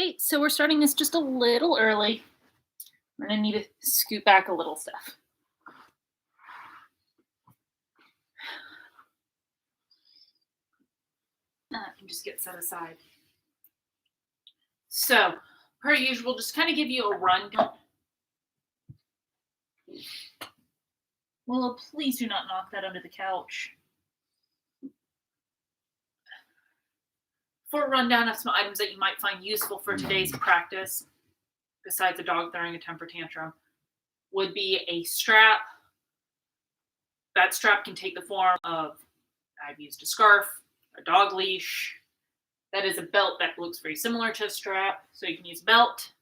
Alright, so we're starting this just a little early. We're gonna need to scoot back a little stuff. That can just get set aside. So, per usual, just kind of give you a rundown. Well, please do not knock that under the couch. For a rundown of some items that you might find useful for today's practice, besides a dog throwing a temper tantrum, would be a strap. That strap can take the form of, I've used a scarf, a dog leash. That is a belt that looks very similar to a strap. So you can use a belt.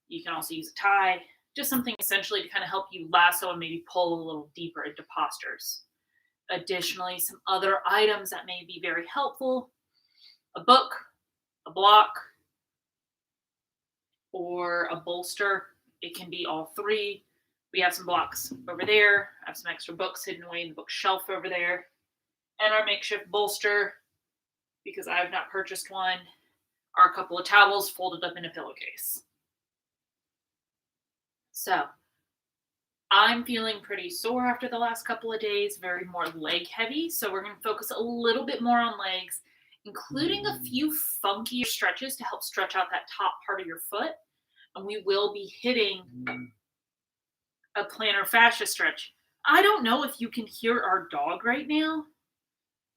You can also use a tie. Just something essentially to kind of help you lasso and maybe pull a little deeper into postures. Additionally, some other items that may be very helpful: a book, a block, or a bolster. It can be all three. We have some blocks over there. I have some extra books hidden away in the bookshelf over there. And our makeshift bolster, because I have not purchased one, are a couple of towels folded up in a pillowcase. So, I'm feeling pretty sore after the last couple of days, very more leg heavy. So we're going to focus a little bit more on legs, including a few funkier stretches to help stretch out that top part of your foot. And we will be hitting a plantar fascia stretch. I don't know if you can hear our dog right now.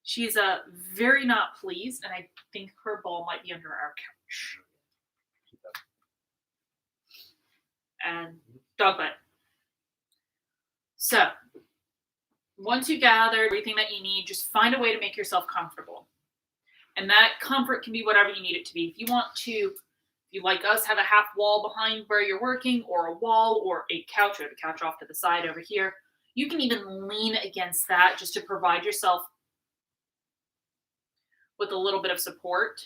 She's very not pleased, and I think her ball might be under our couch. And dog butt. So, once you gather everything that you need, just find a way to make yourself comfortable. And that comfort can be whatever you need it to be. If you want to, if you like us, have a half wall behind where you're working, or a wall, or a couch, or the couch off to the side over here, you can even lean against that just to provide yourself with a little bit of support.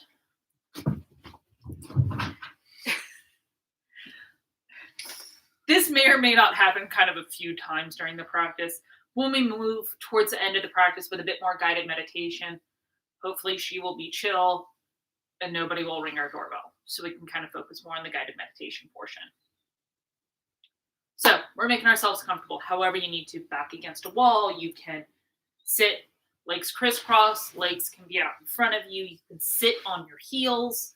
This may or may not happen kind of a few times during the practice. When we move towards the end of the practice with a bit more guided meditation, hopefully she will be chill and nobody will ring our doorbell. So we can kind of focus more on the guided meditation portion. So we're making ourselves comfortable. However you need to, back against a wall, you can sit, legs crisscross, legs can be out in front of you. You can sit on your heels,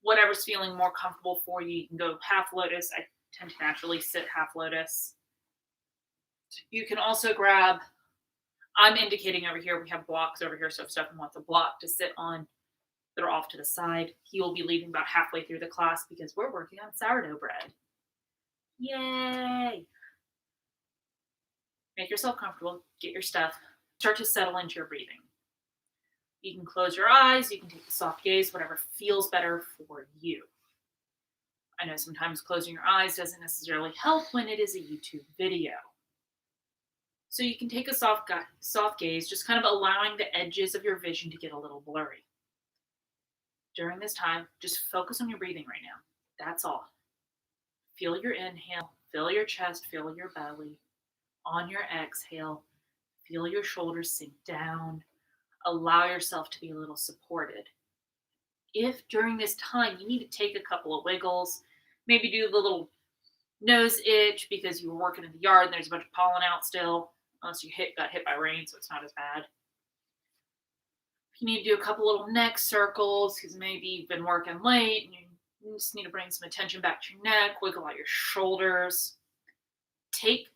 whatever's feeling more comfortable for you. You can go half lotus. I tend to naturally sit half lotus. You can also grab, I'm indicating over here, we have blocks over here, so if Stefan wants a block to sit on that are off to the side, he will be leaving about halfway through the class because we're working on sourdough bread. Yay! Make yourself comfortable, get your stuff, start to settle into your breathing. You can close your eyes, you can take a soft gaze, whatever feels better for you. I know sometimes closing your eyes doesn't necessarily help when it is a YouTube video. So you can take a soft gaze, just kind of allowing the edges of your vision to get a little blurry. During this time, just focus on your breathing right now. That's all. Feel your inhale, feel your chest, feel your belly. On your exhale, feel your shoulders sink down. Allow yourself to be a little supported. If during this time you need to take a couple of wiggles, maybe do the little nose itch because you were working in the yard and there's a bunch of pollen out still, unless you got hit by rain, so it's not as bad. If you need to do a couple little neck circles because maybe you've been working late and you just need to bring some attention back to your neck, wiggle out your shoulders. Take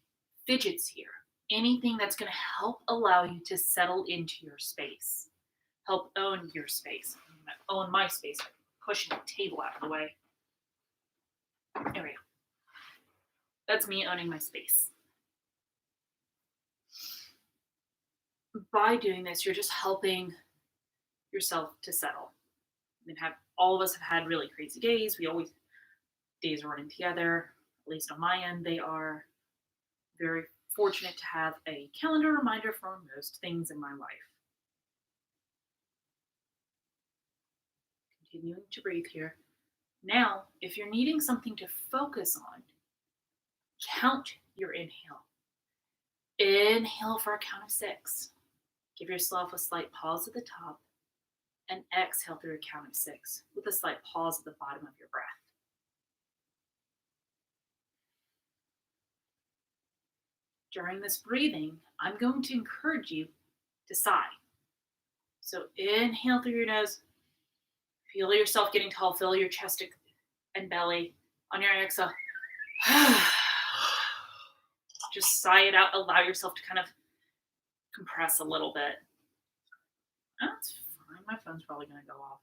fidgets here. Anything that's going to help allow you to settle into your space. Help own your space. Own my space by pushing the table out of the way. There we go. That's me owning my space. By doing this, you're just helping yourself to settle. All of us have had really crazy days. Days are running together. At least on my end, they are. Very fortunate to have a calendar reminder for most things in my life. Continuing to breathe here. Now, if you're needing something to focus on, count your inhale. Inhale for a count of 6. Give yourself a slight pause at the top. and exhale through a count of 6 with a slight pause at the bottom of your breath. During this breathing, I'm going to encourage you to sigh. So inhale through your nose, feel yourself getting tall, fill your chest and belly. On your exhale, just sigh it out, allow yourself to kind of compress a little bit. That's fine, my phone's probably going to go off.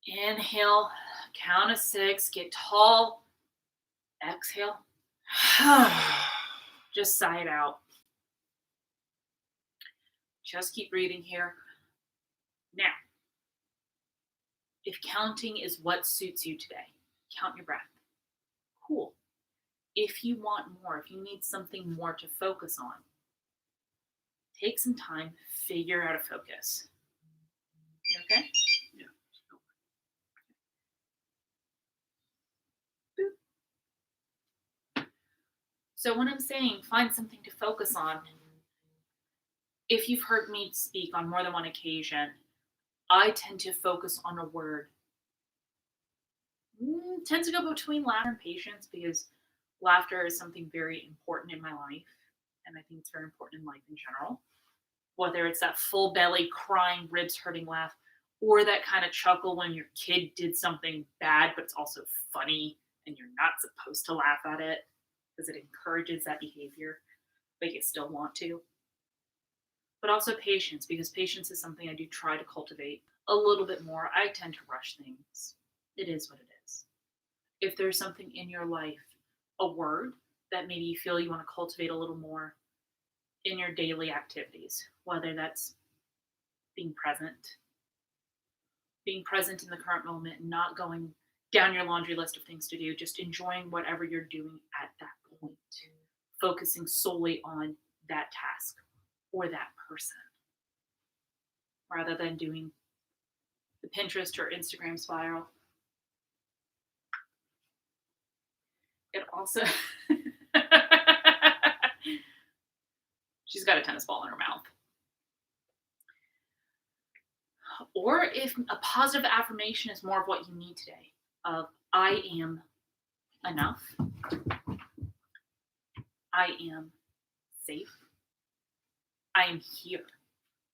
Inhale, count of 6, get tall. Exhale. Just sigh it out. Just keep breathing here. Now, if counting is what suits you today, count your breath. Cool. If you want more, if you need something more to focus on, take some time, figure out a focus. You okay? Yeah. So when I'm saying find something to focus on, if you've heard me speak on more than one occasion, I tend to focus on a word. Tends to go between laughter and patience, because laughter is something very important in my life, and I think it's very important in life in general. Whether it's that full belly, crying, ribs hurting laugh, or that kind of chuckle when your kid did something bad, but it's also funny and you're not supposed to laugh at it because it encourages that behavior, but you still want to. But also patience, because patience is something I do try to cultivate a little bit more. I tend to rush things. It is what it is. If there's something in your life, a word that maybe you feel you want to cultivate a little more in your daily activities, whether that's being present in the current moment, not going down your laundry list of things to do, just enjoying whatever you're doing at that point, focusing solely on that task or that person, rather than doing the Pinterest or Instagram spiral. It also, she's got a tennis ball in her mouth. Or if a positive affirmation is more of what you need today, of I am enough, I am safe, I am here.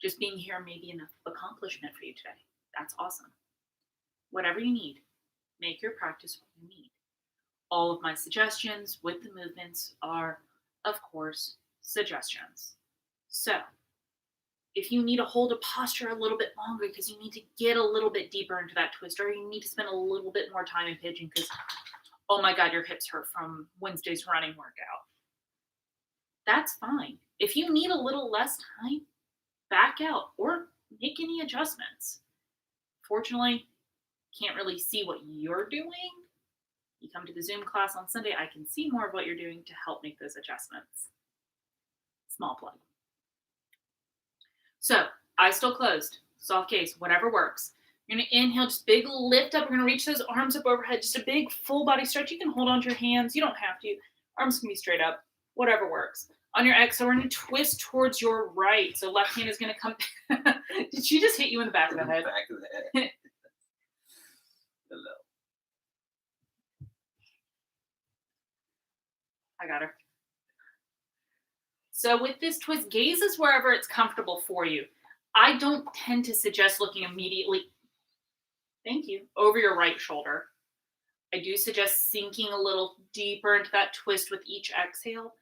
Just being here may be enough accomplishment for you today. That's awesome. Whatever you need, make your practice what you need. All of my suggestions with the movements are, of course, suggestions. So, if you need to hold a posture a little bit longer because you need to get a little bit deeper into that twist, or you need to spend a little bit more time in pigeon because, oh my God, your hips hurt from Wednesday's running workout, that's fine. If you need a little less time, back out or make any adjustments. Fortunately, can't really see what you're doing. You come to the Zoom class on Sunday, I can see more of what you're doing to help make those adjustments. Small plug. So, eyes still closed, soft gaze, whatever works. You're going to inhale, just big lift up. We're going to reach those arms up overhead, just a big full body stretch. You can hold on to your hands. You don't have to. Arms can be straight up, whatever works. On your exhale, we're going to twist towards your right. So left hand is going to come. Did she just hit you in the back of the head? Back of the head. Hello. I got her. So with this twist, gaze is wherever it's comfortable for you. I don't tend to suggest looking immediately, thank you, over your right shoulder. I do suggest sinking a little deeper into that twist with each exhale,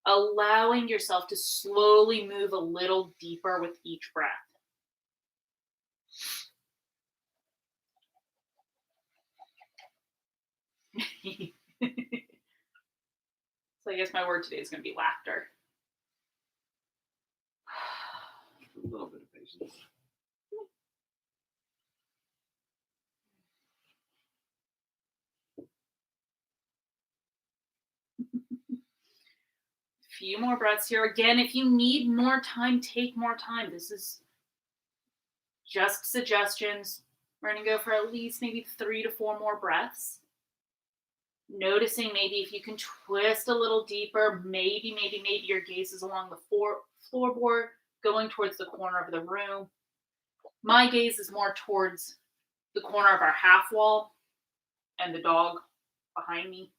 allowing yourself to slowly move a little deeper with each breath. So I guess my word today is going to be laughter. A little bit of patience. Few more breaths here. Again, if you need more time, take more time. This is just suggestions. We're going to go for at least maybe 3 to 4 more breaths. Noticing maybe if you can twist a little deeper, maybe your gaze is along the floorboard, going towards the corner of the room. My gaze is more towards the corner of our half wall and the dog behind me.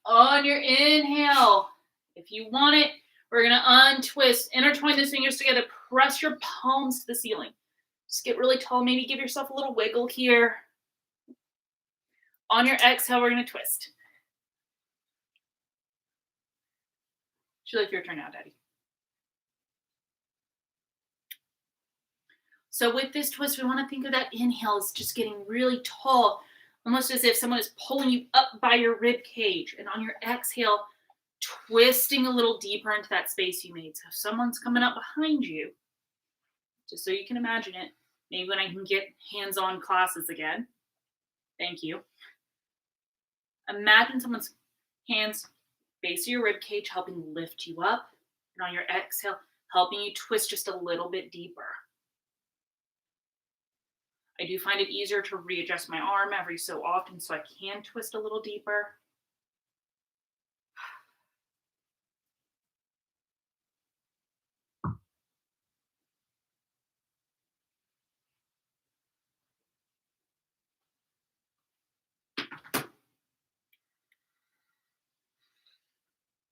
On your inhale, if you want it, we're going to untwist, intertwine the fingers together, press your palms to the ceiling. Just get really tall, maybe give yourself a little wiggle here. On your exhale, we're going to twist. Should like your turn now, Daddy. So with this twist, we want to think of that inhale as just getting really tall, almost as if someone is pulling you up by your rib cage. And on your exhale, twisting a little deeper into that space you made. So if someone's coming up behind you, just so you can imagine it, maybe when I can get hands-on classes again, thank you. Imagine someone's hands base of your rib cage helping lift you up, and on your exhale, helping you twist just a little bit deeper. I do find it easier to readjust my arm every so often so I can twist a little deeper.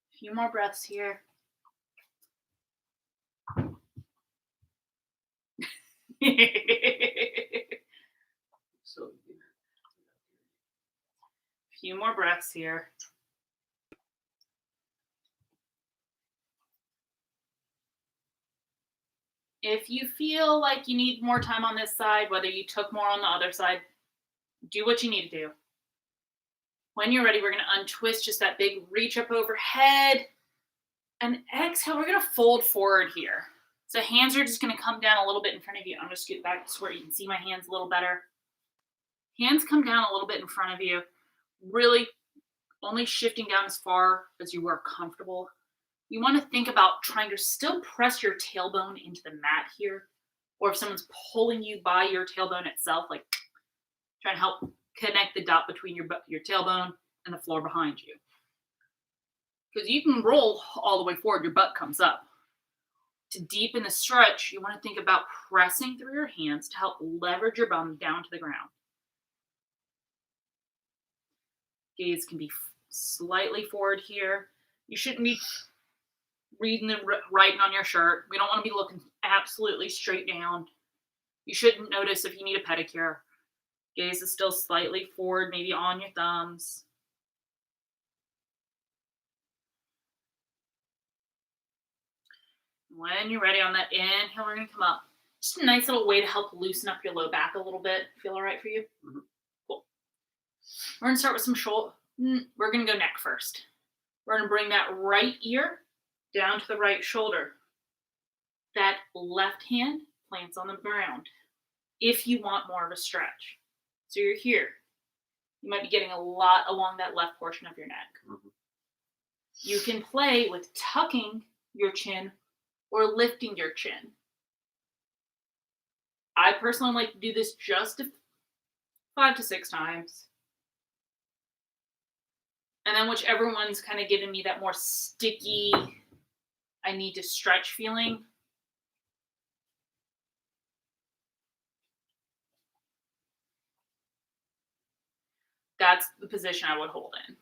A few more breaths here. So, Few more breaths here. If you feel like you need more time on this side, whether you took more on the other side, do what you need to do. When you're ready, we're going to untwist just that big reach up overhead. And exhale, we're going to fold forward here. So hands are just going to come down a little bit in front of you. I'm going to scoot back so where you can see my hands a little better. Hands come down a little bit in front of you. Really only shifting down as far as you are comfortable. You want to think about trying to still press your tailbone into the mat here. Or if someone's pulling you by your tailbone itself, like trying to help connect the dot between your tailbone and the floor behind you. Because you can roll all the way forward, your butt comes up. To deepen the stretch, you want to think about pressing through your hands to help leverage your bum down to the ground. Gaze can be slightly forward here. You shouldn't be reading and writing on your shirt. We don't want to be looking absolutely straight down. You shouldn't notice if you need a pedicure. Gaze is still slightly forward, maybe on your thumbs. When you're ready on that inhale, we're going to come up. Just a nice little way to help loosen up your low back a little bit. Feel all right for you? Mhm. Cool. We're going to start with some shoulder. We're going to go neck first. We're going to bring that right ear down to the right shoulder. That left hand plants on the ground if you want more of a stretch. So you're here. You might be getting a lot along that left portion of your neck. Mhm. You can play with tucking your chin or lifting your chin. I personally like to do this just 5 to 6 times. And then whichever one's kind of giving me that more sticky, I need to stretch feeling. That's the position I would hold in.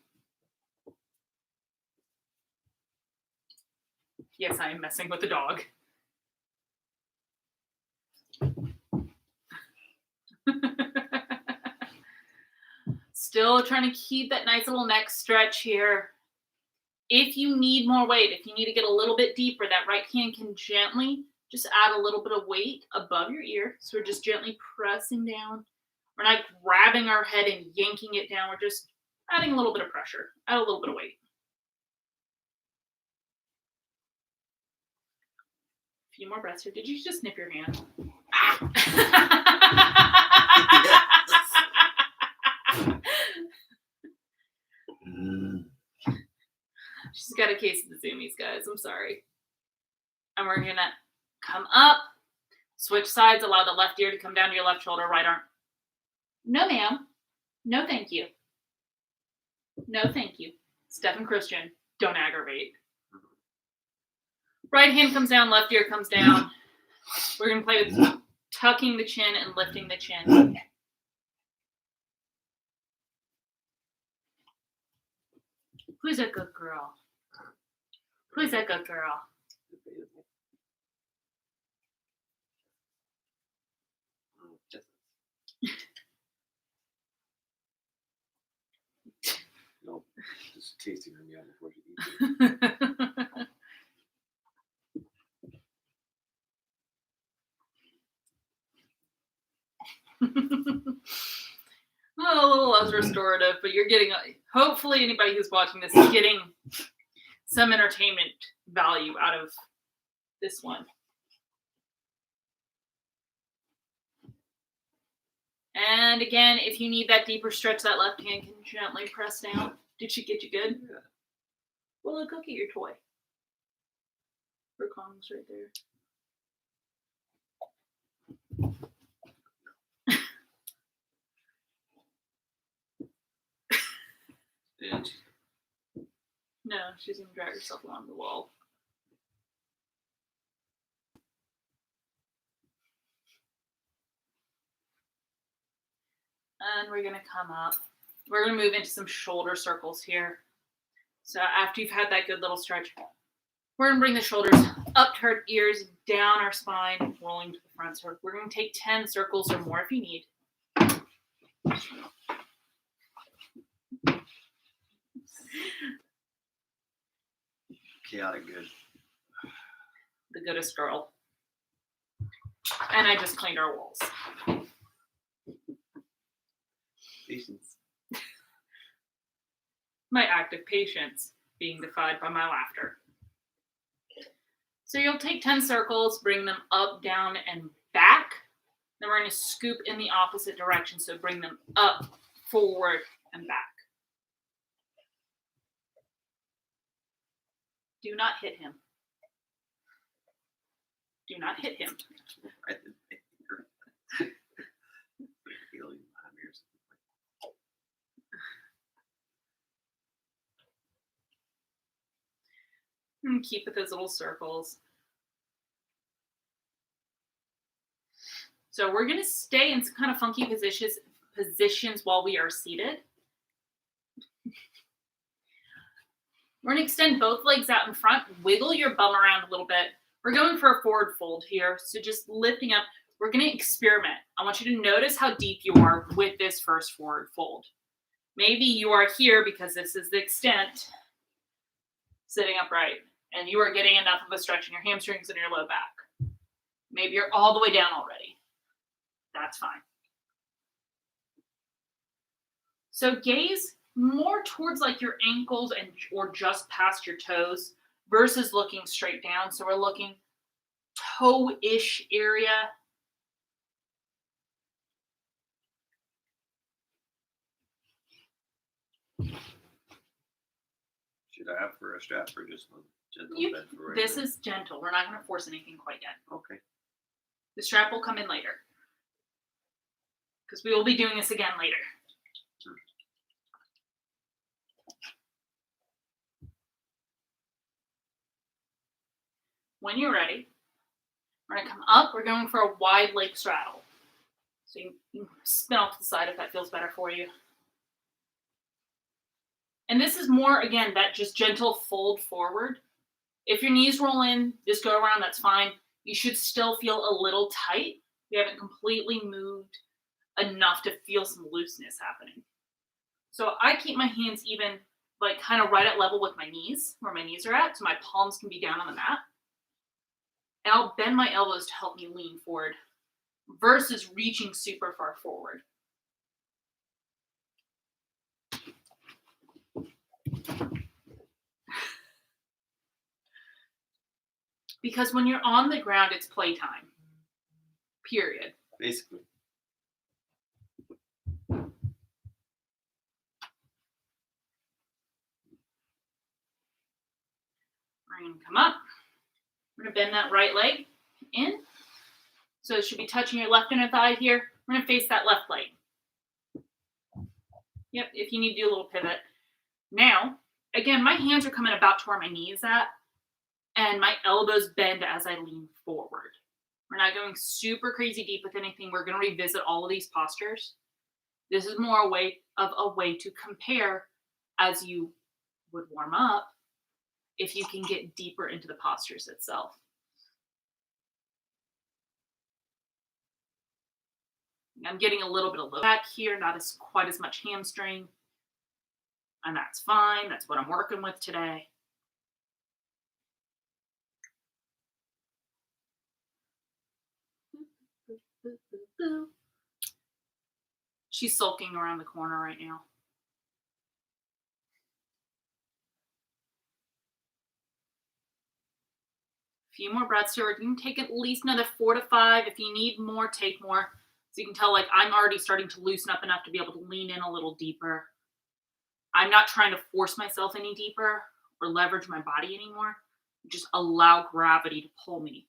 Yes, I am messing with the dog. Still trying to keep that nice little neck stretch here. If you need more weight, if you need to get a little bit deeper, that right hand can gently just add a little bit of weight above your ear. So we're just gently pressing down. We're not grabbing our head and yanking it down. We're just adding a little bit of pressure, add a little bit of weight. A few more breaths here. Did you just snip your hand? She's got a case of the zoomies, guys. I'm sorry. And we're going to come up, switch sides, allow the left ear to come down to your left shoulder, right arm. No, ma'am. No, thank you. No, thank you. Steph and Christian, don't aggravate. Right hand comes down, left ear comes down. We're going to play with tucking the chin and lifting the chin. Who's a good girl? Who's a good girl? Nope. Just tasting her meal before she eats it. A little less restorative, but you're getting, hopefully anybody who's watching this is getting some entertainment value out of this one. And again, if you need that deeper stretch, that left hand can gently press down. Did she get you good? Yeah. Well, look at your toy. Her Kong's right there. And No, she's gonna drag herself along the wall. And we're gonna come up. We're gonna move into some shoulder circles here. So after you've had that good little stretch, we're gonna bring the shoulders up to our ears, down our spine, rolling to the front. So we're gonna take 10 circles or more if you need. chaotic good. The goodest girl. And I just cleaned our walls. Patience. My active patience being defied by my laughter. So you'll take 10 circles, bring them up, down, and back. Then we're going to scoop in the opposite direction. So bring them up, forward, and back. Do not hit him. Do not hit him. Right in the finger. Feeling behind me or something. And keep with those little circles. So we're going to stay in some kind of funky positions while we are seated. We're going to extend both legs out in front, wiggle your bum around a little bit. We're going for a forward fold here, so just lifting up. We're going to experiment. I want you to notice how deep you are with this first forward fold. Maybe you are here because this is the extent, sitting upright, and you are getting enough of a stretch in your hamstrings and your low back. Maybe you're all the way down already. That's fine. So gaze more towards like your ankles and or just past your toes versus looking straight down. So we're looking toe-ish area. Should I have for a strap or just a gentle bend for right This now? is gentle. We're not going to force anything quite yet. Okay. The strap will come in later because we will be doing this again later. When you're ready, we're going to come up. We're going for a wide leg straddle. So you can spin off to the side if that feels better for you. And this is more, again, that just gentle fold forward. If your knees roll in, just go around, that's fine. You should still feel a little tight. We haven't completely moved enough to feel some looseness happening. So I keep my hands even, like kind of right at level with my knees, where my knees are at, so my palms can be down on the mat. And I'll bend my elbows to help me lean forward versus reaching super far forward. Because when you're on the ground, it's playtime. Period. Basically. We're going to come up. We're going to bend that right leg in. So it should be touching your left inner thigh here. We're going to face that left leg. Yep, if you need to do a little pivot. Now, Again, my hands are coming about to where my knee is at, and my elbows bend as I lean forward. We're not going super crazy deep with anything. We're going to revisit all of these postures. This is more a way to compare as you would warm up if you can get deeper into the postures itself. I'm getting a little bit of low back here, not as quite as much hamstring. And that's fine. That's what I'm working with today. She's sulking around the corner right now. A few more breaths here. You can take at least another 4 to 5. If you need more, take more. So you can tell, like, I'm already starting to loosen up enough to be able to lean in a little deeper. I'm not trying to force myself any deeper or leverage my body anymore. Just allow gravity to pull me.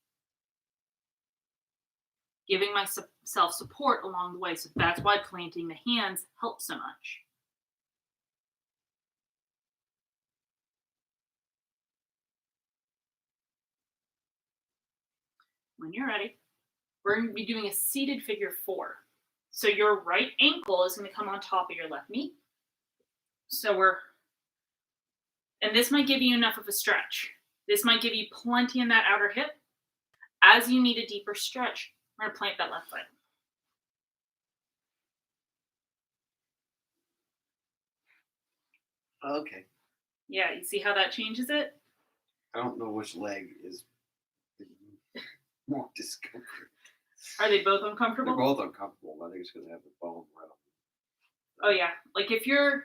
Giving myself support along the way. So that's why planting the hands helps so much. When you're ready, we're going to be doing a seated figure 4. So your right ankle is going to come on top of your left knee. And this might give you enough of a stretch. This might give you plenty in that outer hip. As you need a deeper stretch, we're going to plant that left foot. Okay. Yeah, you see how that changes it? I don't know which leg is more discomfort. Are they both uncomfortable? They're both uncomfortable. I think it's because I have the bone right on. Oh yeah, like if your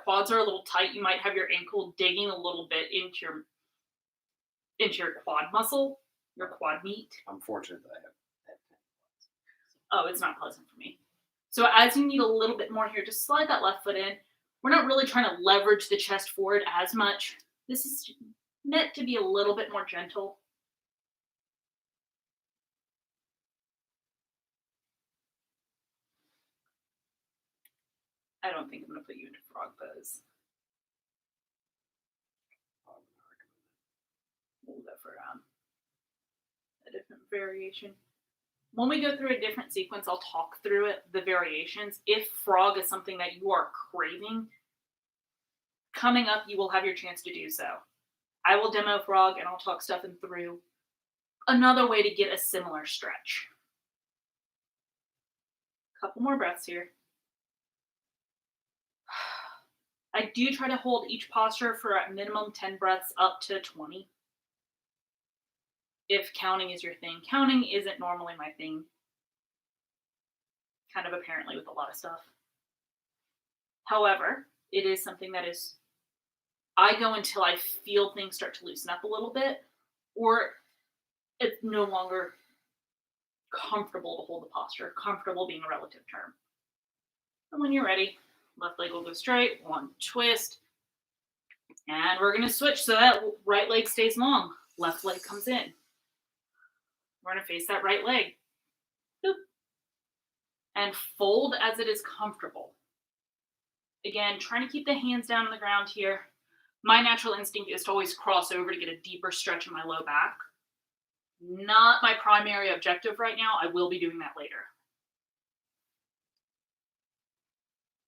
quads are a little tight, you might have your ankle digging a little bit into your quad muscle, your quad meat. I'm fortunate that I have that. Oh, it's not pleasant for me. So as you need a little bit more here, just slide that left foot in. We're not really trying to leverage the chest forward as much. This is meant to be a little bit more gentle. I don't think I'm going to put you into frog pose. We'll go for a different variation. When we go through a different sequence, I'll talk through it, the variations. If frog is something that you are craving, coming up, you will have your chance to do so. I will demo frog and I'll talk stuff in through another way to get a similar stretch. Couple more breaths here. I do try to hold each posture for a minimum 10 breaths up to 20. If counting is your thing. Counting isn't normally my thing. Kind of apparently with a lot of stuff. However, it is something that is, I go until I feel things start to loosen up a little bit, or it's no longer comfortable to hold the posture. Comfortable being a relative term. And when you're ready, left leg will go straight, one twist, and we're going to switch so that right leg stays long. Left leg comes in. We're going to face that right leg. Boop. And fold as it is comfortable. Again, trying to keep the hands down on the ground here. My natural instinct is to always cross over to get a deeper stretch in my low back. Not my primary objective right now. I will be doing that later.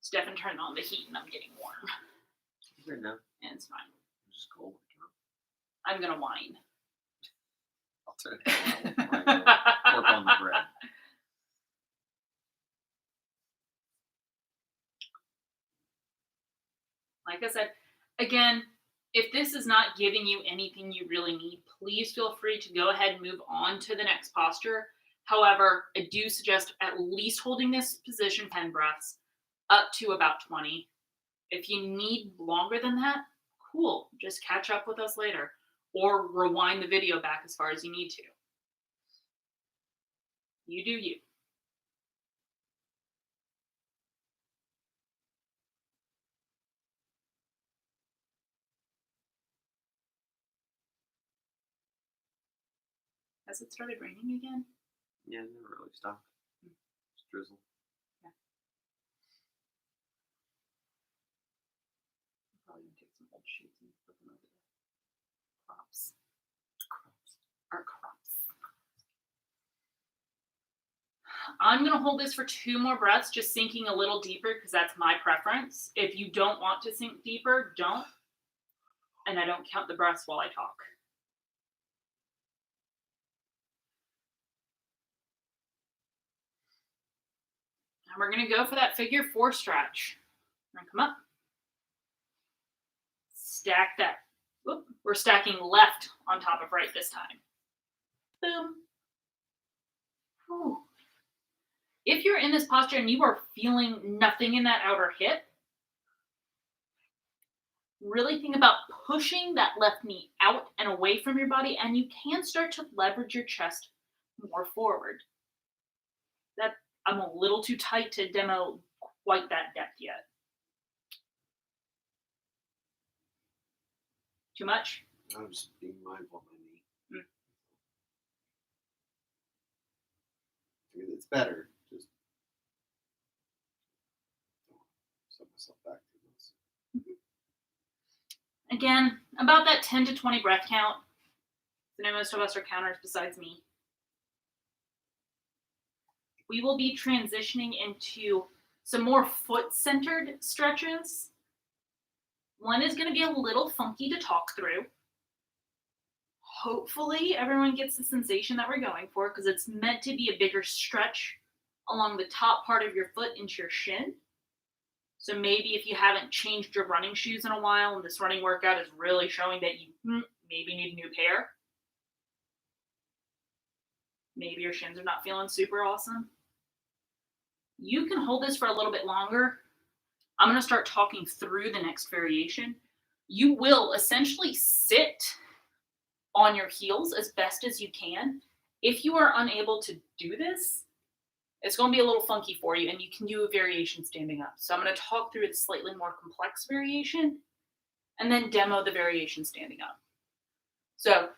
Stefan turned on the heat and I'm getting warm. Good enough. And it's fine. It's just cold. I'm going to whine. I'll turn it down. Work on the bread. Like I said, again, if this is not giving you anything you really need, please feel free to go ahead and move on to the next posture. However, I do suggest at least holding this position 10 breaths up to about 20. If you need longer than that, cool. Just catch up with us later or rewind the video back as far as you need to. You do you. Has it started raining again? Yeah, it never really stopped. Just drizzle. Yeah. I'm probably gonna take some old shoots and put them over the crops. Our crops. I'm going to hold this for 2 more breaths, just sinking a little deeper because that's my preference. If you don't want to sink deeper, don't. And I don't count the breaths while I talk. And we're going to go for that figure 4 stretch. We're going to come up. Stack that. Whoop. We're stacking left on top of right this time. Boom. Whew. If you're in this posture and you are feeling nothing in that outer hip, really think about pushing that left knee out and away from your body, and you can start to leverage your chest more forward. That I'm a little too tight to demo quite that depth yet. Too much? I'm just being mindful of my knee. I mean, it's better. Just don't set myself back too much. Again, about that 10 to 20 breath count. I know most of us are counters besides me. We will be transitioning into some more foot-centered stretches. One is going to be a little funky to talk through. Hopefully everyone gets the sensation that we're going for, because it's meant to be a bigger stretch along the top part of your foot into your shin. So maybe if you haven't changed your running shoes in a while and this running workout is really showing that you maybe need a new pair. Maybe your shins are not feeling super awesome. You can hold this for a little bit longer. I'm going to start talking through the next variation. You will essentially sit on your heels as best as you can. If you are unable to do this, it's going to be a little funky for you, and you can do a variation standing up. So I'm going to talk through the slightly more complex variation and then demo the variation standing up. So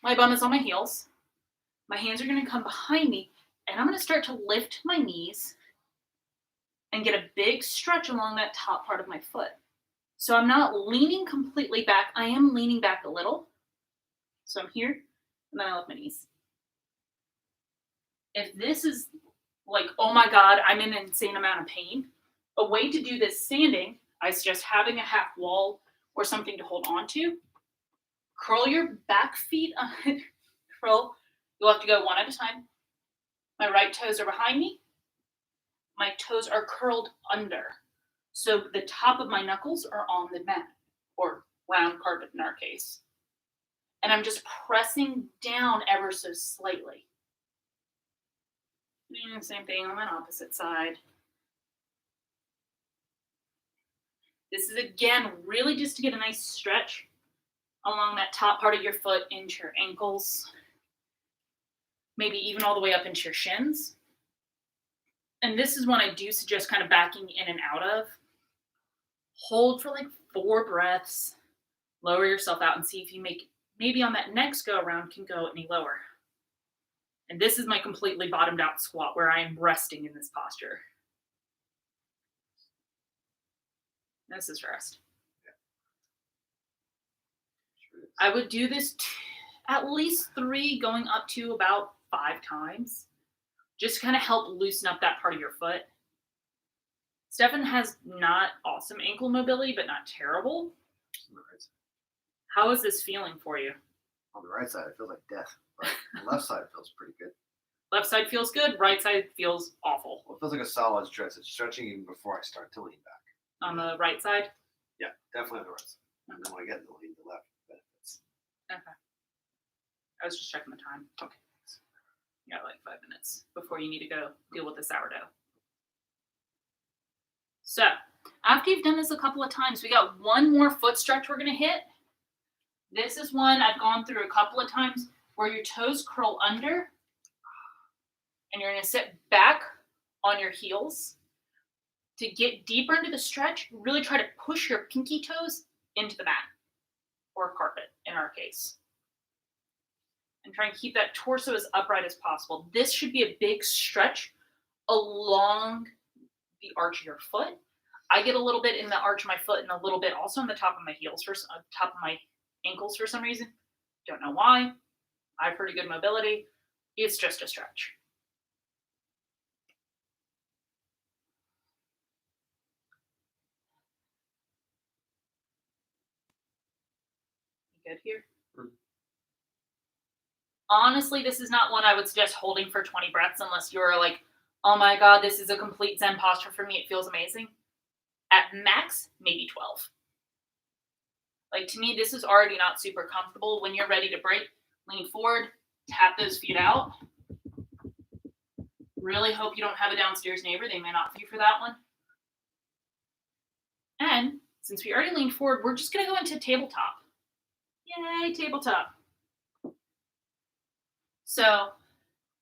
my bum is on my heels. My hands are going to come behind me, and I'm going to start to lift my knees and get a big stretch along that top part of my foot. So I'm not leaning completely back. I am leaning back a little. So I'm here, and then I lift my knees. If this is like, oh my God, I'm in an insane amount of pain, a way to do this standing, I suggest having a half wall or something to hold on to. Curl your back feet. Curl. You'll have to go one at a time. My right toes are behind me. My toes are curled under. So the top of my knuckles are on the mat, or round carpet in our case. And I'm just pressing down ever so slightly. Doing the same thing on the opposite side. This is, again, really just to get a nice stretch along that top part of your foot into your ankles. Maybe even all the way up into your shins. And this is one I do suggest kind of backing in and out of. Hold for like 4 breaths. Lower yourself out and see if you maybe on that next go around can go any lower. And this is my completely bottomed out squat where I am resting in this posture. This is rest. Sure is. I would do this at least 3, going up to about 5 times. Just to kind of help loosen up that part of your foot. Stefan has not awesome ankle mobility, but not terrible. On the right side. How is this feeling for you? On the right side, it feels like death. But the left side feels pretty good. Left side feels good, right side feels awful. Well, it feels like a solid stretch. It's stretching even before I start to lean back. On the right side? Yeah, definitely on the right side. And then when I get in the lean, the left benefits. Okay. I was just checking the time. Okay. You got like 5 minutes before you need to go deal with the sourdough. So, after you've done this a couple of times, we got one more foot stretch we're going to hit. This is one I've gone through a couple of times where your toes curl under and you're going to sit back on your heels. To get deeper into the stretch, really try to push your pinky toes into the mat or carpet in our case. And try and keep that torso as upright as possible. This should be a big stretch along the arch of your foot. I get a little bit in the arch of my foot and a little bit also on the top of my heels, top of my ankles for some reason. Don't know why. I have pretty good mobility. It's just a stretch. You good here? Honestly, this is not one I would suggest holding for 20 breaths unless you're like, oh my God, this is a complete Zen posture for me. It feels amazing. At max, maybe 12. Like, to me, this is already not super comfortable. When you're ready to break, lean forward, tap those feet out. Really hope you don't have a downstairs neighbor. They may not be for that one. And since we already leaned forward, we're just going to go into tabletop. Yay, tabletop. So,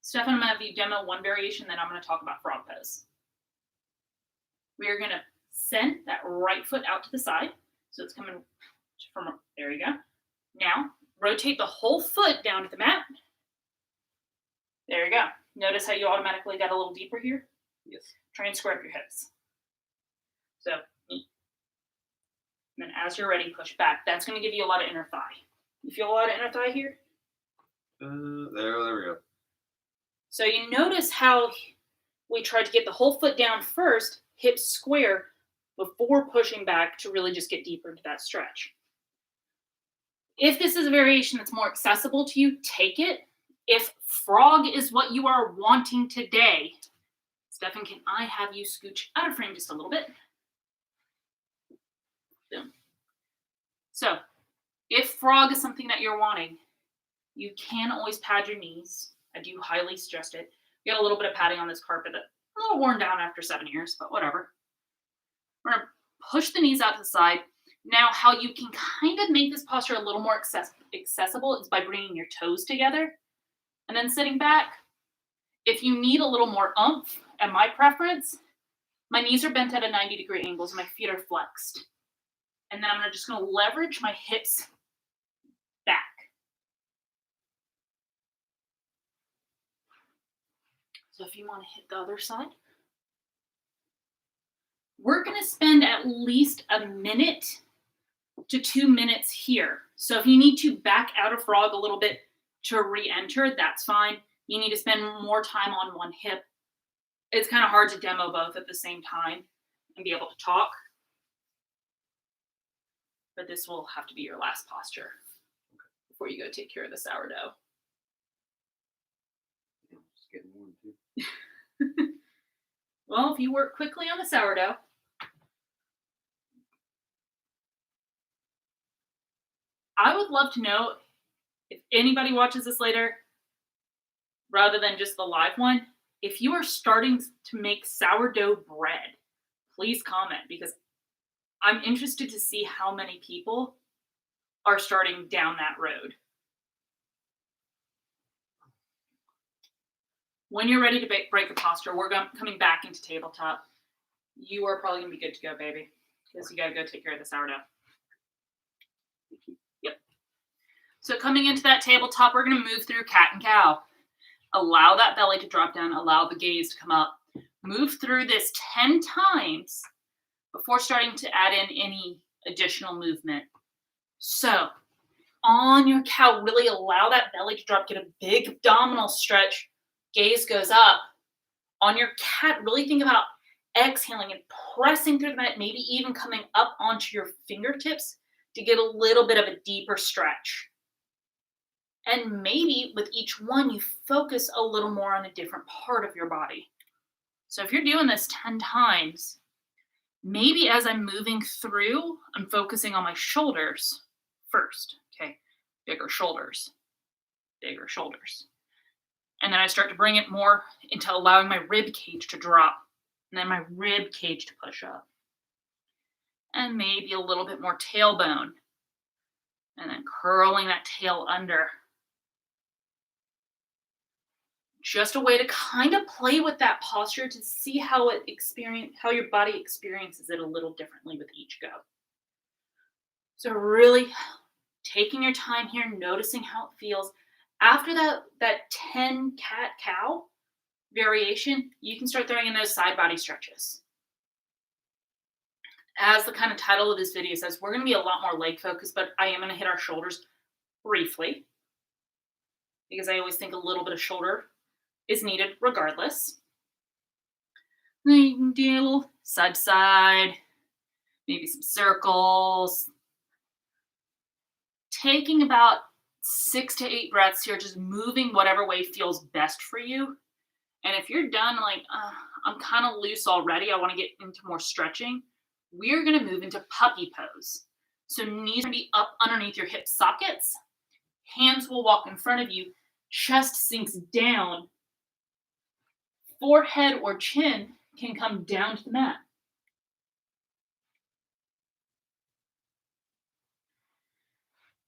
Stefan, I'm going to have you demo one variation, then I'm going to talk about frog pose. We are going to send that right foot out to the side. So it's coming from, there you go. Now, rotate the whole foot down to the mat. There you go. Notice how you automatically got a little deeper here? Yes. Try and square up your hips. So, and then as you're ready, push back. That's going to give you a lot of inner thigh. You feel a lot of inner thigh here? There we go. So you notice how we tried to get the whole foot down first, hips square, before pushing back to really just get deeper into that stretch. If this is a variation that's more accessible to you, take it. If frog is what you are wanting today, Stefan, can I have you scooch out of frame just a little bit? Boom. So if frog is something that you're wanting, you can always pad your knees. I do highly suggest it. We got a little bit of padding on this carpet that's a little worn down after 7 years, but whatever. We're going to push the knees out to the side. Now, how you can kind of make this posture a little more accessible is by bringing your toes together and then sitting back. If you need a little more oomph, and my preference, my knees are bent at a 90-degree angle, so my feet are flexed. And then I'm just going to leverage my hips back. So if you want to hit the other side, we're going to spend at least a minute to 2 minutes here. So if you need to back out of frog a little bit to re-enter, that's fine. You need to spend more time on one hip. It's kind of hard to demo both at the same time and be able to talk. But this will have to be your last posture before you go take care of the sourdough. Just getting warm too. Well, if you work quickly on the sourdough, I would love to know if anybody watches this later, rather than just the live one, if you are starting to make sourdough bread, please comment, because I'm interested to see how many people are starting down that road. When you're ready to break the posture, we're coming back into tabletop. You are probably going to be good to go, baby, because you got to go take care of the sourdough. Yep. So coming into that tabletop, we're going to move through cat and cow. Allow that belly to drop down. Allow the gaze to come up. Move through this 10 times before starting to add in any additional movement. So on your cow, really allow that belly to drop. Get a big abdominal stretch. Gaze goes up. On your cat, really think about exhaling and pressing through the mat, maybe even coming up onto your fingertips to get a little bit of a deeper stretch. And maybe with each one, you focus a little more on a different part of your body. So if you're doing this 10 times, maybe as I'm moving through, I'm focusing on my shoulders first. Okay, bigger shoulders, bigger shoulders. And then I start to bring it more into allowing my rib cage to drop, and then my rib cage to push up. And maybe a little bit more tailbone, and then curling that tail under. Just a way to kind of play with that posture to see how your body experiences it a little differently with each go. So really taking your time here, noticing how it feels. After that 10 cat-cow variation, you can start throwing in those side body stretches. As the kind of title of this video says, we're going to be a lot more leg focused, but I am going to hit our shoulders briefly because I always think a little bit of shoulder is needed regardless. Then you can do a little side to side, maybe some circles. Taking about 6 to 8 breaths here, just moving whatever way feels best for you. And if you're done, like, I'm kind of loose already, I want to get into more stretching, we're going to move into puppy pose. So knees are going to be up underneath your hip sockets. Hands will walk in front of you. Chest sinks down. Forehead or chin can come down to the mat.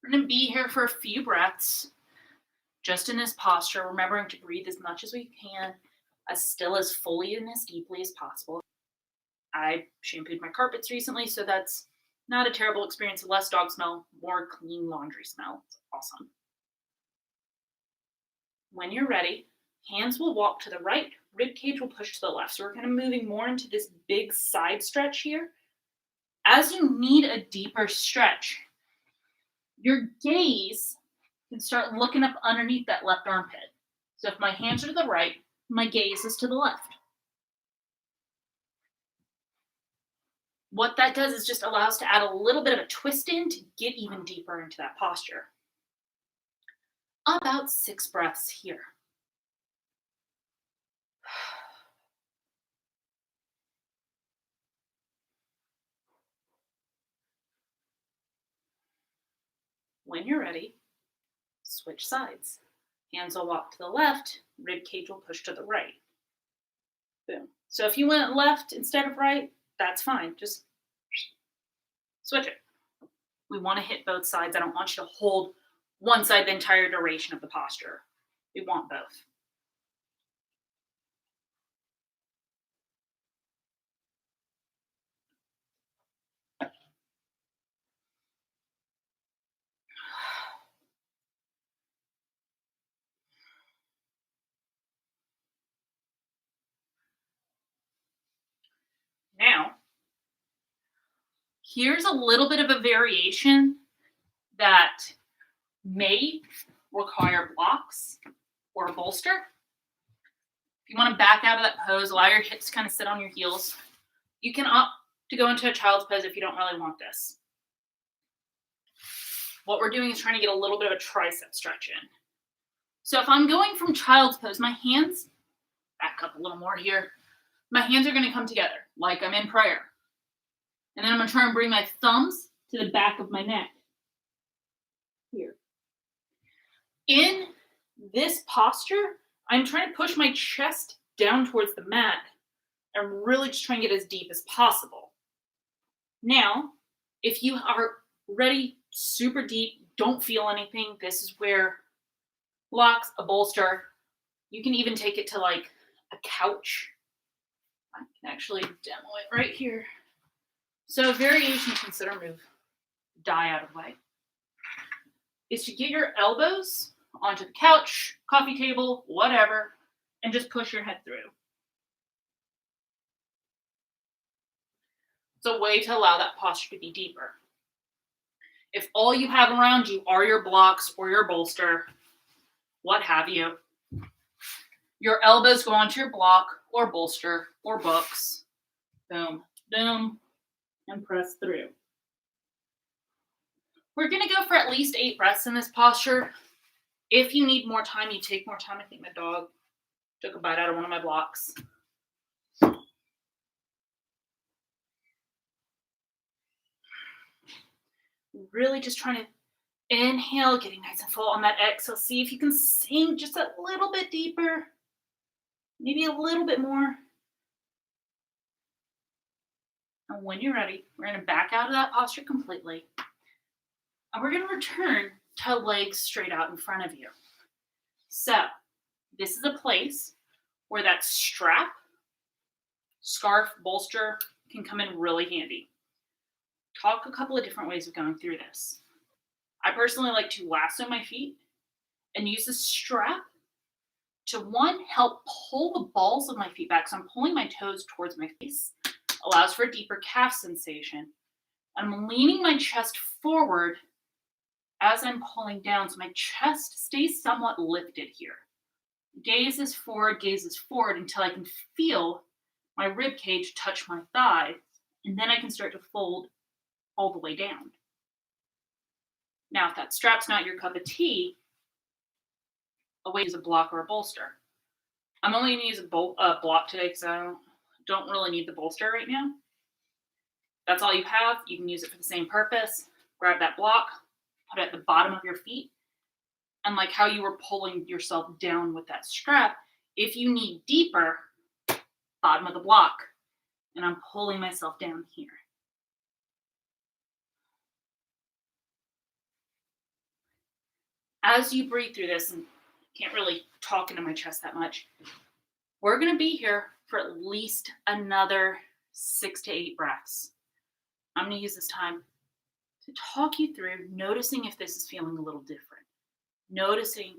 We're going to be here for a few breaths, just in this posture, remembering to breathe as much as we can, as still as fully and as deeply as possible. I shampooed my carpets recently, so that's not a terrible experience. Less dog smell, more clean laundry smell. It's awesome. When you're ready, hands will walk to the right, rib cage will push to the left. So we're kind of moving more into this big side stretch here. As you need a deeper stretch, your gaze can start looking up underneath that left armpit. So if my hands are to the right, my gaze is to the left. What that does is just allows to add a little bit of a twist in to get even deeper into that posture. About 6 breaths here. When you're ready, switch sides. Hands will walk to the left, rib cage will push to the right. Boom. So if you went left instead of right, that's fine. Just switch it. We want to hit both sides. I don't want you to hold one side the entire duration of the posture. We want both. Now, here's a little bit of a variation that may require blocks or a bolster. If you want to back out of that pose, allow your hips to kind of sit on your heels. You can opt to go into a child's pose if you don't really want this. What we're doing is trying to get a little bit of a tricep stretch in. So if I'm going from child's pose, my hands, back up a little more here, my hands are going to come together like I'm in prayer. And then I'm going to try and bring my thumbs to the back of my neck. Here. In this posture, I'm trying to push my chest down towards the mat. I'm really just trying to get as deep as possible. Now, if you are ready super deep, don't feel anything, this is where blocks, a bolster, you can even take it to like a couch. I can actually demo it right here. So variation, consider move, die out of the way, is to get your elbows onto the couch, coffee table, whatever, and just push your head through. It's a way to allow that posture to be deeper. If all you have around you are your blocks or your bolster, what have you, your elbows go onto your block or bolster or books. Boom, boom, and press through. We're going to go for at least 8 breaths in this posture. If you need more time, you take more time. I think my dog took a bite out of one of my blocks. Really just trying to inhale, getting nice and full on that exhale. See if you can sink just a little bit deeper, maybe a little bit more. And when you're ready, we're going to back out of that posture completely. And we're going to return to legs straight out in front of you. So this is a place where that strap, scarf, bolster can come in really handy. Talk a couple of different ways of going through this. I personally like to lasso my feet and use the strap to, one, help pull the balls of my feet back. So I'm pulling my toes towards my face. allows for a deeper calf sensation. I'm leaning my chest forward as I'm pulling down, so my chest stays somewhat lifted here. Gaze is forward until I can feel my rib cage touch my thigh, and then I can start to fold all the way down. Now, if that strap's not your cup of tea, a way to use a block or a bolster. I'm only going to use a block today because I don't really need the bolster right now. That's all you have. You can use it for the same purpose. Grab that block, put it at the bottom of your feet, and like how you were pulling yourself down with that strap, if you need deeper, bottom of the block, and I'm pulling myself down here. As you breathe through this, and can't really talk into my chest that much, we're going to be here for at least another 6 to 8 breaths. I'm going to use this time to talk you through noticing if this is feeling a little different. Noticing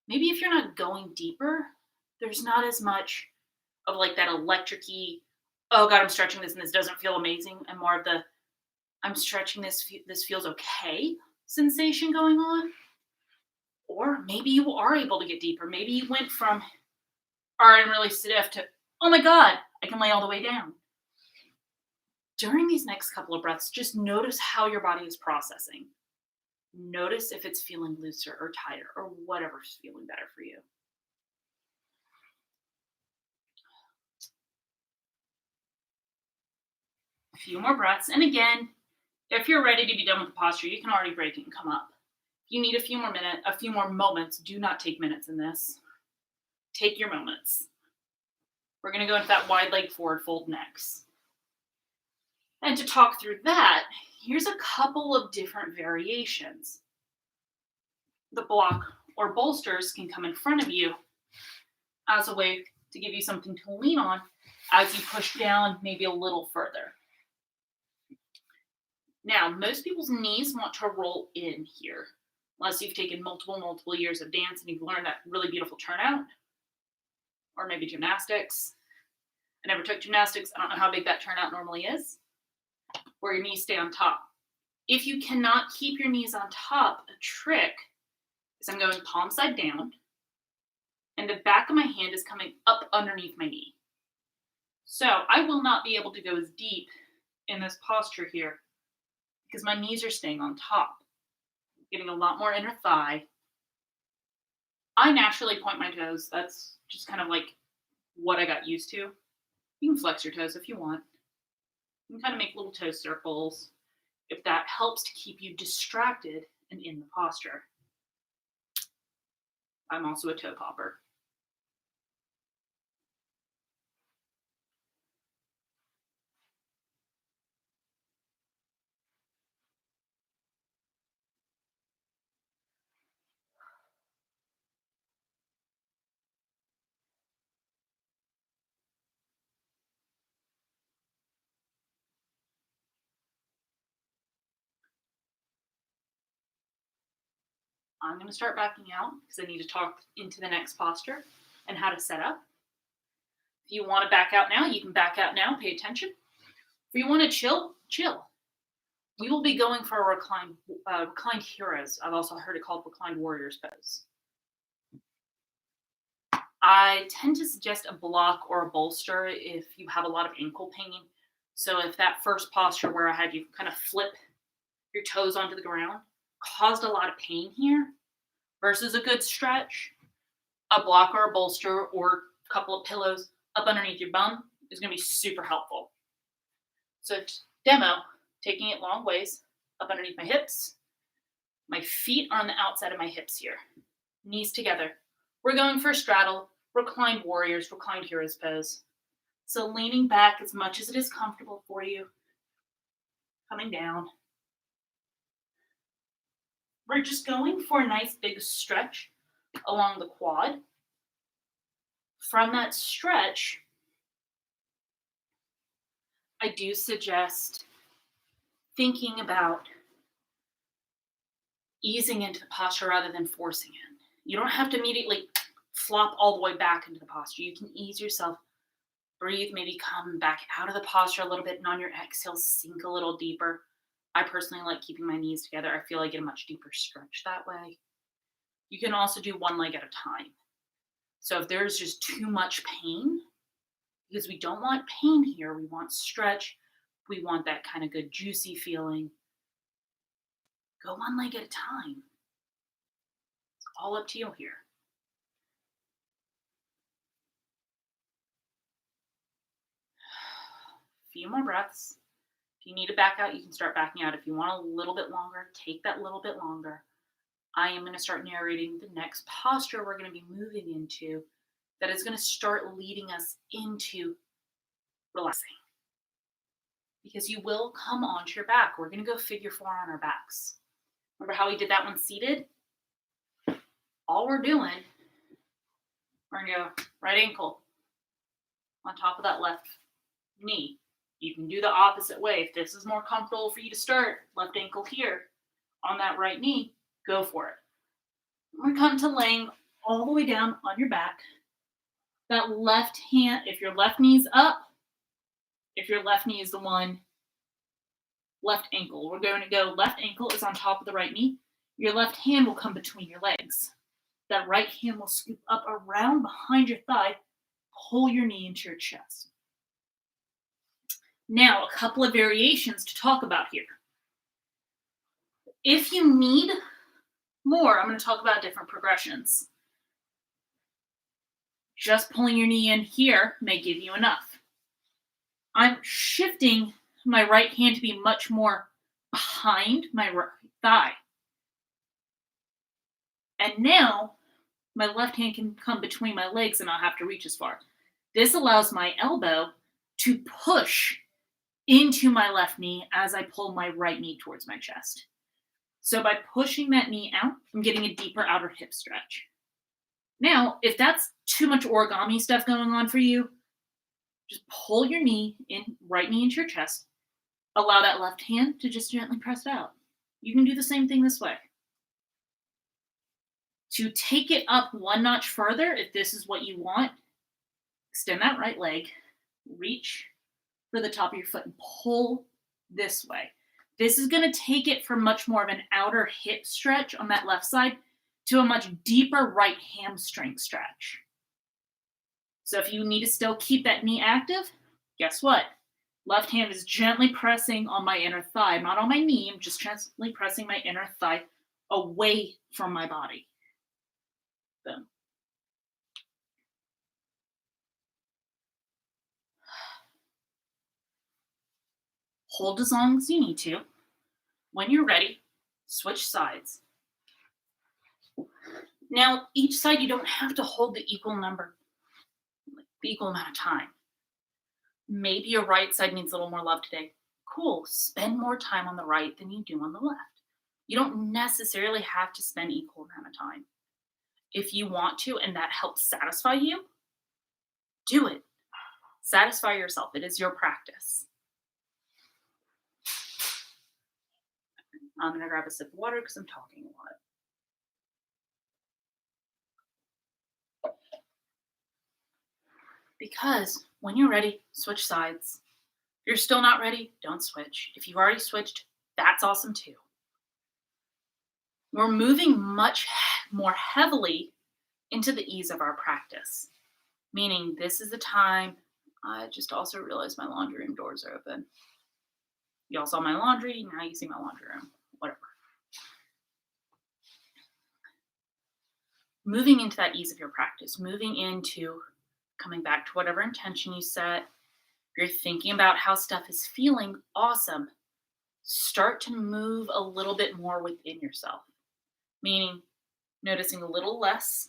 maybe if you're not going deeper, there's not as much of like that electric-y, oh God, I'm stretching this and this doesn't feel amazing, and more of the, I'm stretching this feels okay sensation going on. Or maybe you are able to get deeper. Maybe you went from, all right, I'm really stiff to, oh my God, I can lay all the way down. During these next couple of breaths, just notice how your body is processing. Notice if it's feeling looser or tighter or whatever's feeling better for you. A few more breaths. And again, if you're ready to be done with the posture, you can already break it and come up. If you need a few more moments, do not take minutes in this. Take your moments. We're going to go into that wide leg forward fold next. And to talk through that, here's a couple of different variations. The block or bolsters can come in front of you as a way to give you something to lean on as you push down maybe a little further. Now, most people's knees want to roll in here, unless you've taken multiple years of dance and you've learned that really beautiful turnout, or maybe gymnastics. I never took gymnastics. I don't know how big that turnout normally is, where your knees stay on top. If you cannot keep your knees on top, a trick is I'm going palm side down, and the back of my hand is coming up underneath my knee. So I will not be able to go as deep in this posture here because my knees are staying on top, getting a lot more inner thigh. I naturally point my toes. That's just kind of like what I got used to. You can flex your toes if you want. You can kind of make little toe circles if that helps to keep you distracted and in the posture. I'm also a toe popper. I'm going to start backing out because I need to talk into the next posture and how to set up. If you want to back out now, you can back out now. Pay attention. If you want to chill, chill. We will be going for a reclined heroes. I've also heard it called reclined warriors pose. I tend to suggest a block or a bolster if you have a lot of ankle pain. So if that first posture where I had you kind of flip your toes onto the ground caused a lot of pain here versus a good stretch, a block or a bolster or a couple of pillows up underneath your bum is going to be super helpful. So demo, taking it long ways up underneath my hips. My feet are on the outside of my hips here. Knees together. We're going for a straddle, reclined warriors, reclined heroes pose. So leaning back as much as it is comfortable for you. Coming down. We're just going for a nice big stretch along the quad. From that stretch, I do suggest thinking about easing into the posture rather than forcing it. You don't have to immediately flop all the way back into the posture. You can ease yourself Breathe, maybe come back out of the posture a little bit, and on your exhale, sink a little deeper. I personally like keeping my knees together. I feel I get a much deeper stretch that way. You can also do one leg at a time. So if there's just too much pain, because we don't want pain here, we want stretch, we want that kind of good juicy feeling, go one leg at a time. It's all up to you here. Few more breaths. If you need to back out, you can start backing out. If you want a little bit longer, take that little bit longer. I am going to start narrating the next posture we're going to be moving into that is going to start leading us into relaxing. Because you will come onto your back. We're going to go figure four on our backs. Remember how we did that one seated? All we're doing, we're going to go right ankle on top of that left knee. You can do the opposite way. If this is more comfortable for you to start, left ankle here on that right knee, go for it. We're coming to laying all the way down on your back. That left hand, if your left knee's up, if your left knee is the one, left ankle. We're going to go left ankle is on top of the right knee. Your left hand will come between your legs. That right hand will scoop up around behind your thigh, pull your knee into your chest. Now, a couple of variations to talk about here. If you need more, I'm going to talk about different progressions. Just pulling your knee in here may give you enough. I'm shifting my right hand to be much more behind my right thigh. And now my left hand can come between my legs and I'll have to reach as far. This allows my elbow to push into my left knee as I pull my right knee towards my chest. So by pushing that knee out, I'm getting a deeper outer hip stretch. Now, if that's too much origami stuff going on for you, just pull your right knee into your chest. Allow that left hand to just gently press it out. You can do the same thing this way. To take it up one notch further, if this is what you want, extend that right leg, reach for the top of your foot and pull this way. This is going to take it from much more of an outer hip stretch on that left side to a much deeper right hamstring stretch. So if you need to still keep that knee active, guess what? Left hand is gently pressing on my inner thigh, not on my knee. I'm just gently pressing my inner thigh away from my body. Boom. Hold as long as you need to. When you're ready, switch sides. Now, each side you don't have to hold the equal amount of time. Maybe your right side needs a little more love today. Cool. Spend more time on the right than you do on the left. You don't necessarily have to spend equal amount of time. If you want to and that helps satisfy you, do it. Satisfy yourself. It is your practice. I'm going to grab a sip of water because I'm talking a lot. Because when you're ready, switch sides. If you're still not ready, don't switch. If you've already switched, that's awesome too. We're moving much more heavily into the ease of our practice. Meaning this is the time, I just also realized my laundry room doors are open. Y'all saw my laundry, now you see my laundry room. Whatever. Moving into that ease of your practice, moving into coming back to whatever intention you set. If you're thinking about how stuff is feeling, awesome. Start to move a little bit more within yourself. Meaning noticing a little less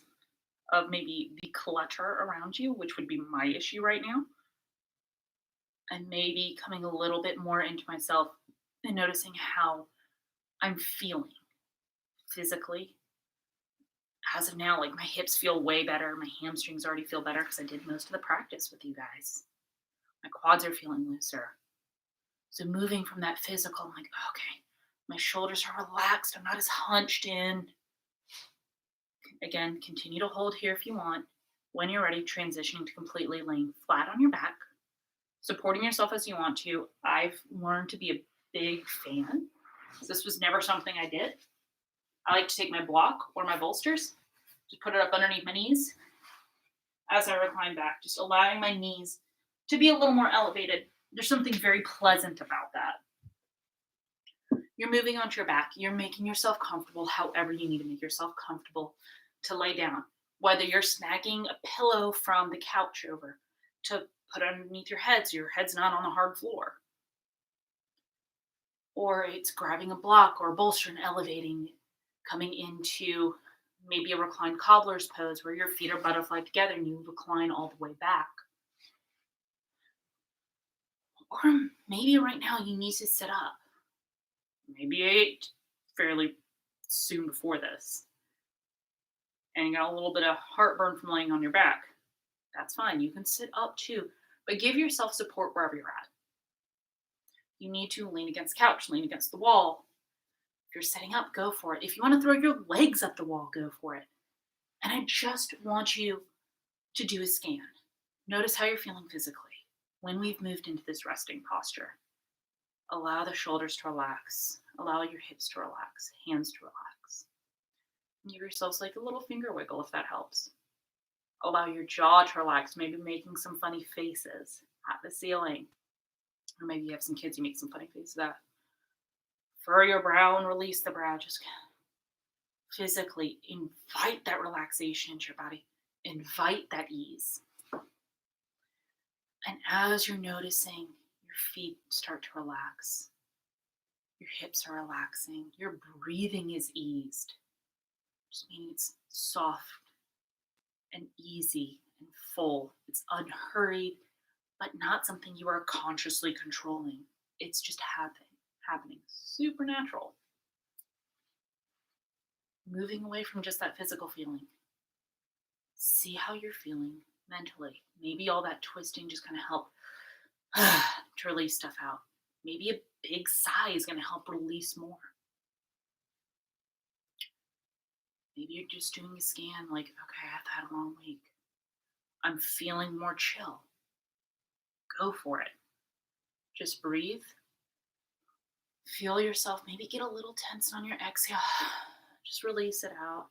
of maybe the clutter around you, which would be my issue right now. And maybe coming a little bit more into myself and noticing how I'm feeling physically. As of now, like my hips feel way better. My hamstrings already feel better because I did most of the practice with you guys. My quads are feeling looser. So moving from that physical, I'm like, okay, my shoulders are relaxed. I'm not as hunched in. Again, continue to hold here if you want. When you're ready, transitioning to completely laying flat on your back, supporting yourself as you want to. I've learned to be a big fan. This was never something I did. I like to take my block or my bolsters, just put it up underneath my knees as I recline back, just allowing my knees to be a little more elevated. There's something very pleasant about that. You're moving onto your back. You're making yourself comfortable however you need to make yourself comfortable to lay down. Whether you're snagging a pillow from the couch over to put underneath your head so your head's not on the hard floor, or it's grabbing a block or a bolster and elevating, coming into maybe a reclined cobbler's pose where your feet are butterfly together and you recline all the way back. Or maybe right now you need to sit up. Maybe you ate fairly soon before this and you got a little bit of heartburn from laying on your back. That's fine. You can sit up too, but give yourself support wherever you're at. You need to lean against the couch, lean against the wall. If you're sitting up, go for it. If you want to throw your legs up the wall, go for it. And I just want you to do a scan. Notice how you're feeling physically when we've moved into this resting posture. Allow the shoulders to relax. Allow your hips to relax, hands to relax. Give yourselves like a little finger wiggle if that helps. Allow your jaw to relax, maybe making some funny faces at the ceiling. Or maybe you have some kids you make some funny faces at. Furrow your brow and release the brow. Just physically invite that relaxation into your body. Invite that ease. And as you're noticing your feet start to relax, your hips are relaxing, your breathing is eased, just meaning it's soft and easy and full. It's unhurried, but not something you are consciously controlling. It's just happening. Supernatural. Moving away from just that physical feeling. See how you're feeling mentally. Maybe all that twisting just kind of help to release stuff out. Maybe a big sigh is going to help release more. Maybe you're just doing a scan like, okay, I've had a long week. I'm feeling more chill. Go for it. Just breathe. Feel yourself maybe get a little tense on your exhale. Just release it out.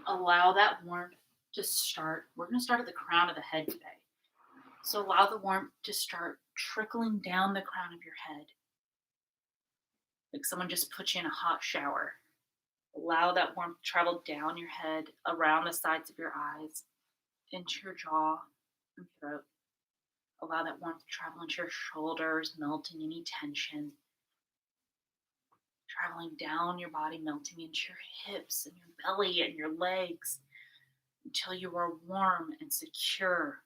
Allow that warmth to start. We're going to start at the crown of the head today. So allow the warmth to start trickling down the crown of your head. Like someone just put you in a hot shower. Allow that warmth to travel down your head, around the sides of your eyes, into your jaw and throat. Allow that warmth to travel into your shoulders, melting any tension. Traveling down your body, melting into your hips and your belly and your legs until you are warm and secure.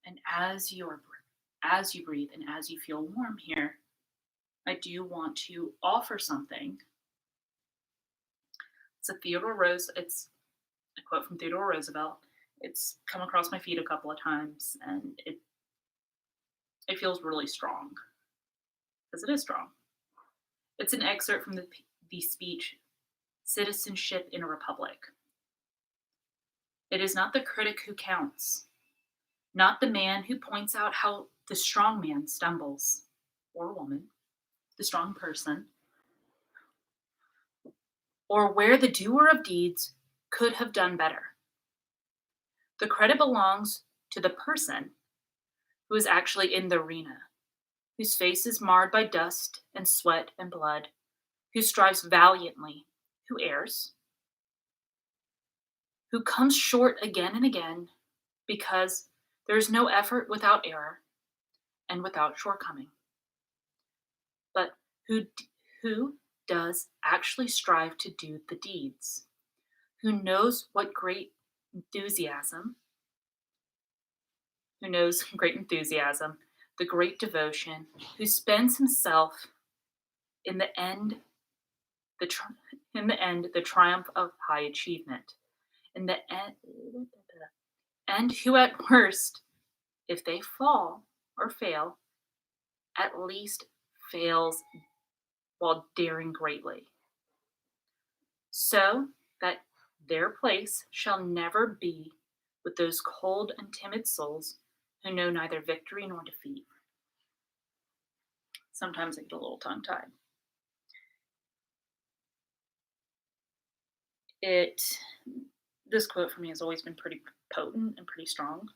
And as you breathe and as you feel warm here, I do want to offer something. It's a quote from Theodore Roosevelt. It's come across my feed a couple of times and it feels really strong. Because it is strong. It's an excerpt from the speech, Citizenship in a Republic. It is not the critic who counts, not the man who points out how the strong man stumbles, or woman, the strong person, or where the doer of deeds could have done better. The credit belongs to the person who is actually in the arena, whose face is marred by dust and sweat and blood, who strives valiantly, who errs, who comes short again and again because there is no effort without error and without shortcoming. But who does actually strive to do the deeds, who knows great enthusiasm, the great devotion, who spends himself in the end, the triumph of high achievement. In the end, and who at worst, if they fall or fail, at least fails while daring greatly. so that their place shall never be with those cold and timid souls who know neither victory nor defeat. Sometimes I get a little tongue tied. This quote for me has always been pretty potent and pretty strong.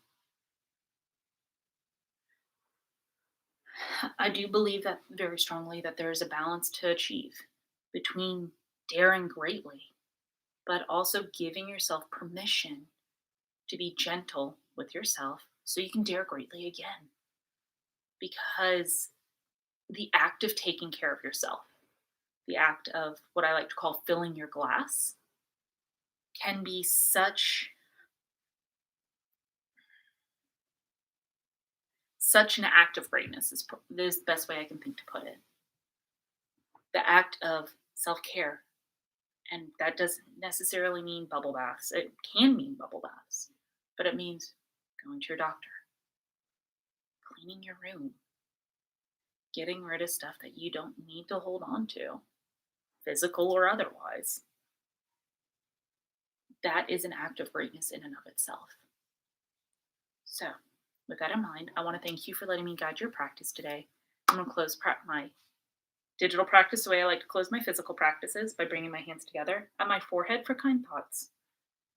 I do believe that very strongly that there is a balance to achieve between daring greatly, but also giving yourself permission to be gentle with yourself so you can dare greatly again. Because the act of taking care of yourself, the act of what I like to call filling your glass, can be such an act of greatness is the best way I can think to put it. The act of self-care, and that doesn't necessarily mean bubble baths. It can mean bubble baths, but it means going to your doctor, cleaning your room, getting rid of stuff that you don't need to hold on to, physical or otherwise. That is an act of greatness in and of itself. So, with that in mind, I want to thank you for letting me guide your practice today. I'm going to close my digital practice the way I like to close my physical practices, by bringing my hands together at my forehead for kind thoughts,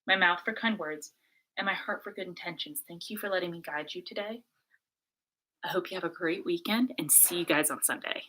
my mouth for kind words, and my heart for good intentions. Thank you for letting me guide you today. I hope you have a great weekend and see you guys on Sunday.